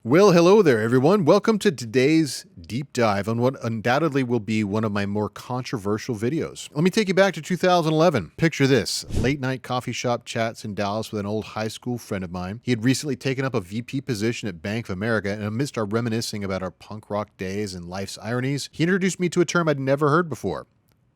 Well, hello there, everyone. Welcome to today's deep dive on what undoubtedly will be one of my more controversial videos. Let me take you back to 2011. Picture this: late night coffee shop chats in Dallas with an old high school friend of mine. He had recently taken up a VP position at Bank of America, and amidst our reminiscing about our punk rock days and life's ironies, he introduced me to a term I'd never heard before: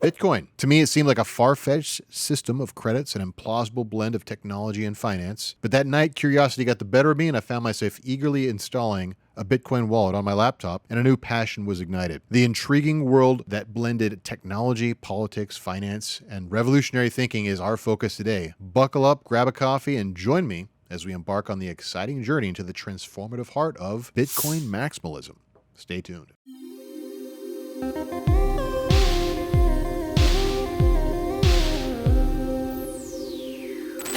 Bitcoin. To me, it seemed like a far-fetched system of credits, an implausible blend of technology and finance. But that night, curiosity got the better of me, and I found myself eagerly installing a Bitcoin wallet on my laptop, and a new passion was ignited. The intriguing world that blended technology, politics, finance, and revolutionary thinking is our focus today. Buckle up, grab a coffee, and join me as we embark on the exciting journey into the transformative heart of Bitcoin maximalism. Stay tuned.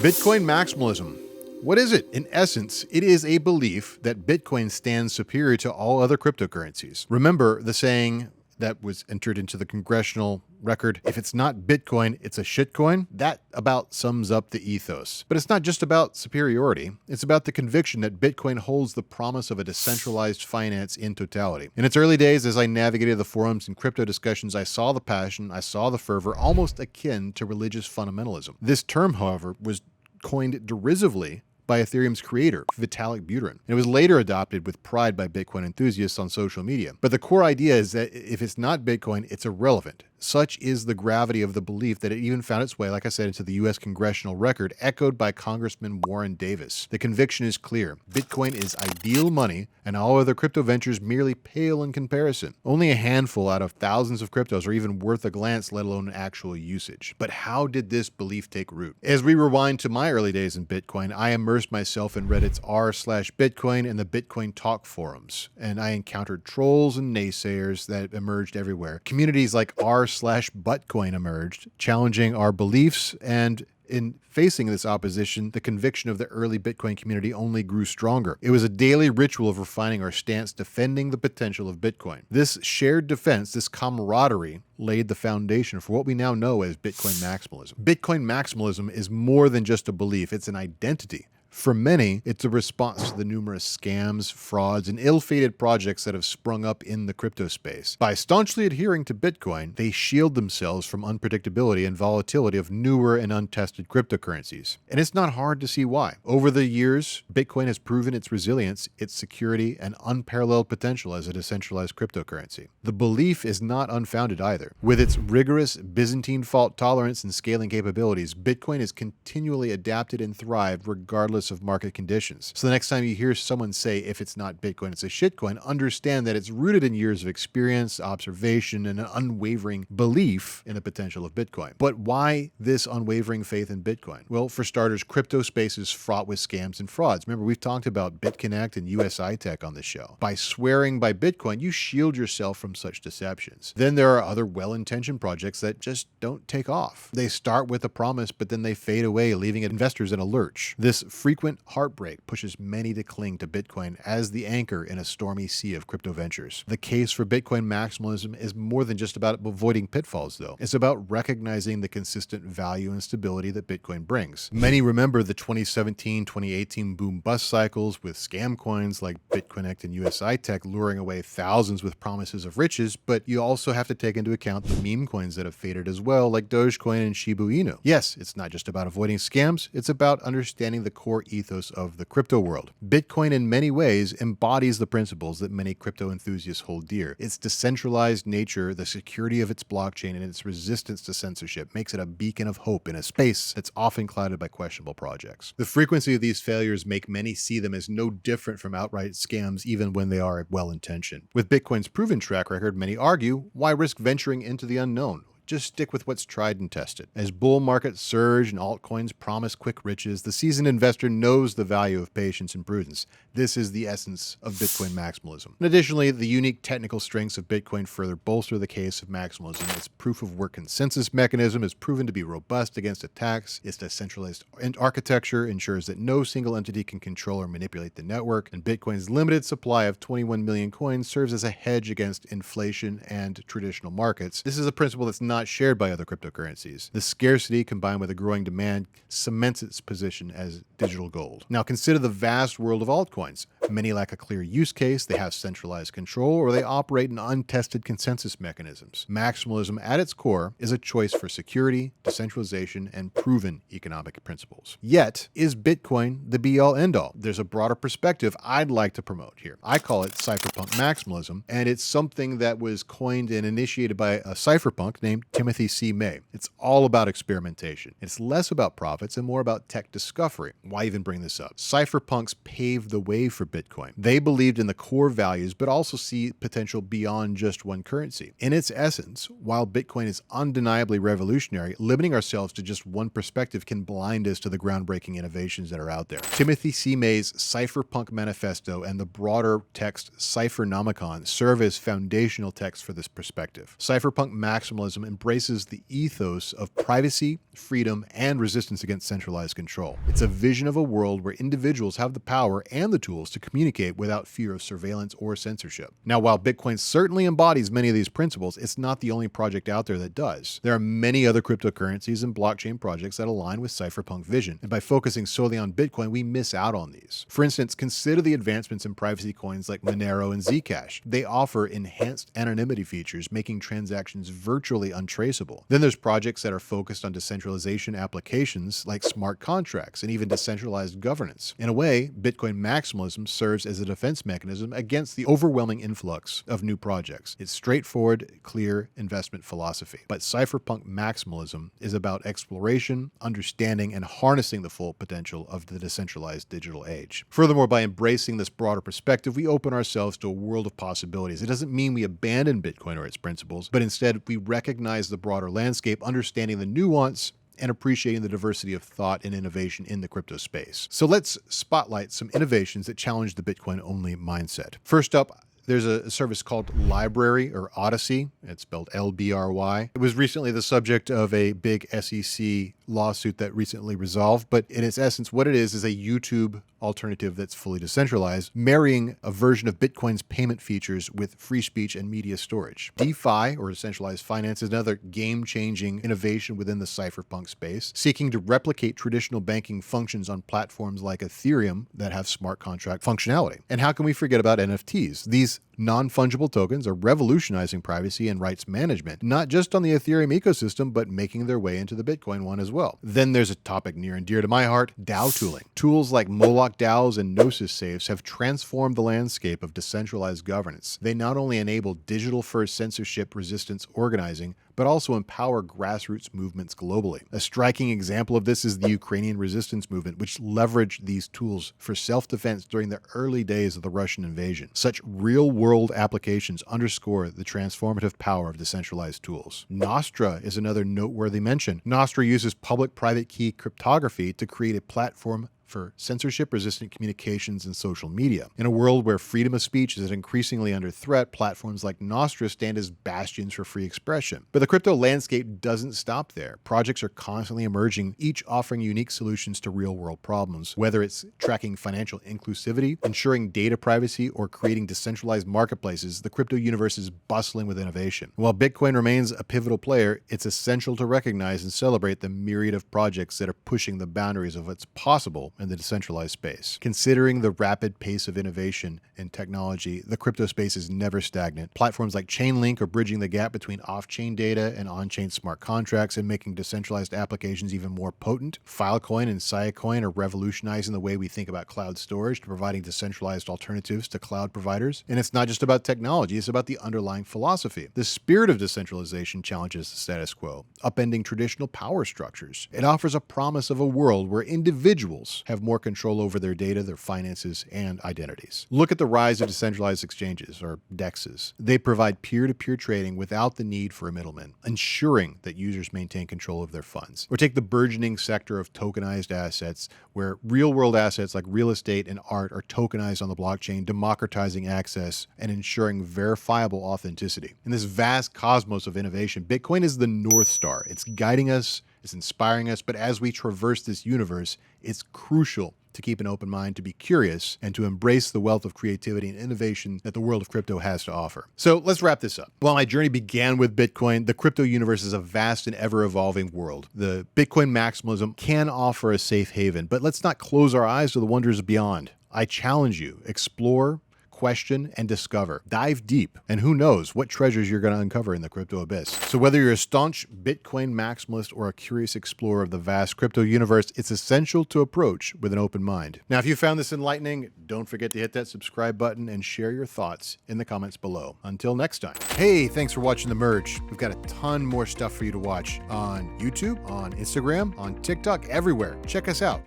Bitcoin maximalism. What is it? In essence, it is a belief that Bitcoin stands superior to all other cryptocurrencies. Remember the saying that was entered into the congressional record, if it's not Bitcoin, it's a shitcoin? That about sums up the ethos. But it's not just about superiority. It's about the conviction that Bitcoin holds the promise of a decentralized finance in totality. In its early days, as I navigated the forums and crypto discussions, I saw the passion, I saw the fervor, almost akin to religious fundamentalism. This term, however, was coined derisively by Ethereum's creator, Vitalik Buterin. It was later adopted with pride by Bitcoin enthusiasts on social media. But the core idea is that if it's not Bitcoin, it's irrelevant. Such is the gravity of the belief that it even found its way, like I said, into the U.S. congressional record, echoed by Congressman Warren Davis. The conviction is clear. Bitcoin is ideal money, and all other crypto ventures merely pale in comparison. Only a handful out of thousands of cryptos are even worth a glance, let alone actual usage. But how did this belief take root? As we rewind to my early days in Bitcoin, I immersed myself in Reddit's r/Bitcoin and the Bitcoin Talk forums, and I encountered trolls and naysayers that emerged everywhere. Communities like r/Buttcoin emerged, challenging our beliefs, and in facing this opposition, the conviction of the early Bitcoin community only grew stronger. It was a daily ritual of refining our stance, defending the potential of Bitcoin. This shared defense, this camaraderie, laid the foundation for what we now know as Bitcoin maximalism. Bitcoin maximalism is more than just a belief, it's an identity. For many, it's a response to the numerous scams, frauds, and ill-fated projects that have sprung up in the crypto space. By staunchly adhering to Bitcoin, they shield themselves from unpredictability and volatility of newer and untested cryptocurrencies. And it's not hard to see why. Over the years, Bitcoin has proven its resilience, its security, and unparalleled potential as a decentralized cryptocurrency. The belief is not unfounded either. With its rigorous Byzantine fault tolerance and scaling capabilities, Bitcoin has continually adapted and thrived regardless of market conditions. So the next time you hear someone say, if it's not Bitcoin, it's a shitcoin, understand that it's rooted in years of experience, observation, and an unwavering belief in the potential of Bitcoin. But why this unwavering faith in Bitcoin? Well, for starters, crypto space is fraught with scams and frauds. Remember, we've talked about BitConnect and USI Tech on this show. By swearing by Bitcoin, you shield yourself from such deceptions. Then there are other well-intentioned projects that just don't take off. They start with a promise, but then they fade away, leaving investors in a lurch. This frequent heartbreak pushes many to cling to Bitcoin as the anchor in a stormy sea of crypto ventures. The case for Bitcoin maximalism is more than just about avoiding pitfalls, though. It's about recognizing the consistent value and stability that Bitcoin brings. Many remember the 2017-2018 boom-bust cycles with scam coins like BitConnect and USI Tech luring away thousands with promises of riches, but you also have to take into account the meme coins that have faded as well, like Dogecoin and Shiba Inu. Yes, it's not just about avoiding scams, it's about understanding the core ethos of the crypto world. Bitcoin in many ways embodies the principles that many crypto enthusiasts hold dear. Its decentralized nature, the security of its blockchain, and its resistance to censorship makes it a beacon of hope in a space that's often clouded by questionable projects. The frequency of these failures make many see them as no different from outright scams, even when they are well-intentioned. With Bitcoin's proven track record, many argue, why risk venturing into the unknown? Just stick with what's tried and tested. As bull markets surge and altcoins promise quick riches, the seasoned investor knows the value of patience and prudence. This is the essence of Bitcoin maximalism. And additionally, the unique technical strengths of Bitcoin further bolster the case of maximalism. Its proof-of-work consensus mechanism is proven to be robust against attacks. Its decentralized architecture ensures that no single entity can control or manipulate the network, and Bitcoin's limited supply of 21 million coins serves as a hedge against inflation and traditional markets. This is a principle that's not not shared by other cryptocurrencies. The scarcity combined with a growing demand cements its position as digital gold. Now consider the vast world of altcoins. Many lack a clear use case, they have centralized control, or they operate in untested consensus mechanisms. Maximalism at its core is a choice for security, decentralization, and proven economic principles. Yet, is Bitcoin the be-all end-all? There's a broader perspective I'd like to promote here. I call it Cypherpunk Maximalism, and it's something that was coined and initiated by a cypherpunk named Timothy C. May. It's all about experimentation. It's less about profits and more about tech discovery. Why even bring this up? Cypherpunks paved the way for Bitcoin. They believed in the core values, but also see potential beyond just one currency. In its essence, while Bitcoin is undeniably revolutionary, limiting ourselves to just one perspective can blind us to the groundbreaking innovations that are out there. Timothy C. May's Cypherpunk Manifesto and the broader text Cyphernomicon serve as foundational texts for this perspective. Cypherpunk Maximalism embraces the ethos of privacy, freedom, and resistance against centralized control. It's a vision of a world where individuals have the power and the tools to communicate without fear of surveillance or censorship. Now, while Bitcoin certainly embodies many of these principles, it's not the only project out there that does. There are many other cryptocurrencies and blockchain projects that align with Cypherpunk vision, and by focusing solely on Bitcoin, we miss out on these. For instance, consider the advancements in privacy coins like Monero and Zcash. They offer enhanced anonymity features, making transactions virtually untraceable. Then there's projects that are focused on decentralization applications like smart contracts and even decentralized governance. In a way, Bitcoin maximalism serves as a defense mechanism against the overwhelming influx of new projects. It's straightforward, clear investment philosophy. But Cypherpunk maximalism is about exploration, understanding, and harnessing the full potential of the decentralized digital age. Furthermore, by embracing this broader perspective, we open ourselves to a world of possibilities. It doesn't mean we abandon Bitcoin or its principles, but instead we recognize the broader landscape, understanding the nuance, and appreciating the diversity of thought and innovation in the crypto space. So let's spotlight some innovations that challenge the Bitcoin-only mindset. First up, there's a service called Library or Odyssey. It's spelled LBRY. It was recently the subject of a big SEC lawsuit that recently resolved, but in its essence, what it is a YouTube alternative that's fully decentralized, marrying a version of Bitcoin's payment features with free speech and media storage. DeFi, or decentralized finance, is another game-changing innovation within the cypherpunk space, seeking to replicate traditional banking functions on platforms like Ethereum that have smart contract functionality. And how can we forget about NFTs? These non-fungible tokens are revolutionizing privacy and rights management, not just on the Ethereum ecosystem, but making their way into the Bitcoin one as well. Then there's a topic near and dear to my heart, DAO tooling. Tools like Moloch DAOs and Gnosis safes have transformed the landscape of decentralized governance. They not only enable digital-first censorship resistance organizing, but also empower grassroots movements globally. A striking example of this is the Ukrainian resistance movement, which leveraged these tools for self-defense during the early days of the Russian invasion. Such real-world applications underscore the transformative power of decentralized tools. Nostra is another noteworthy mention. Nostra uses public-private key cryptography to create a platform for censorship-resistant communications and social media. In a world where freedom of speech is increasingly under threat, platforms like Nostra stand as bastions for free expression. But the crypto landscape doesn't stop there. Projects are constantly emerging, each offering unique solutions to real-world problems, whether it's tracking financial inclusivity, ensuring data privacy, or creating decentralized marketplaces. The crypto universe is bustling with innovation. While Bitcoin remains a pivotal player, it's essential to recognize and celebrate the myriad of projects that are pushing the boundaries of what's possible in the decentralized space. Considering the rapid pace of innovation and technology, the crypto space is never stagnant. Platforms like Chainlink are bridging the gap between off-chain data and on-chain smart contracts and making decentralized applications even more potent. Filecoin and Siacoin are revolutionizing the way we think about cloud storage, providing decentralized alternatives to cloud providers. And it's not just about technology, it's about the underlying philosophy. The spirit of decentralization challenges the status quo, upending traditional power structures. It offers a promise of a world where individuals have more control over their data, their finances, and identities. Look at the rise of decentralized exchanges, or DEXs. They provide peer-to-peer trading without the need for a middleman, ensuring that users maintain control of their funds. Or take the burgeoning sector of tokenized assets, where real-world assets like real estate and art are tokenized on the blockchain, democratizing access and ensuring verifiable authenticity. In this vast cosmos of innovation, Bitcoin is the North Star. It's guiding us, it's inspiring us, but as we traverse this universe, it's crucial to keep an open mind, to be curious, and to embrace the wealth of creativity and innovation that the world of crypto has to offer. So let's wrap this up. While my journey began with Bitcoin, the crypto universe is a vast and ever-evolving world. The Bitcoin maximalism can offer a safe haven, but let's not close our eyes to the wonders beyond. I challenge you, explore, question, and discover. Dive deep, and who knows what treasures you're going to uncover in the crypto abyss. So whether you're a staunch Bitcoin maximalist or a curious explorer of the vast crypto universe, it's essential to approach with an open mind. Now, if you found this enlightening, don't forget to hit that subscribe button and share your thoughts in the comments below. Until next time. Hey, thanks for watching The Merge. We've got a ton more stuff for you to watch on YouTube, on Instagram, on TikTok, everywhere. Check us out.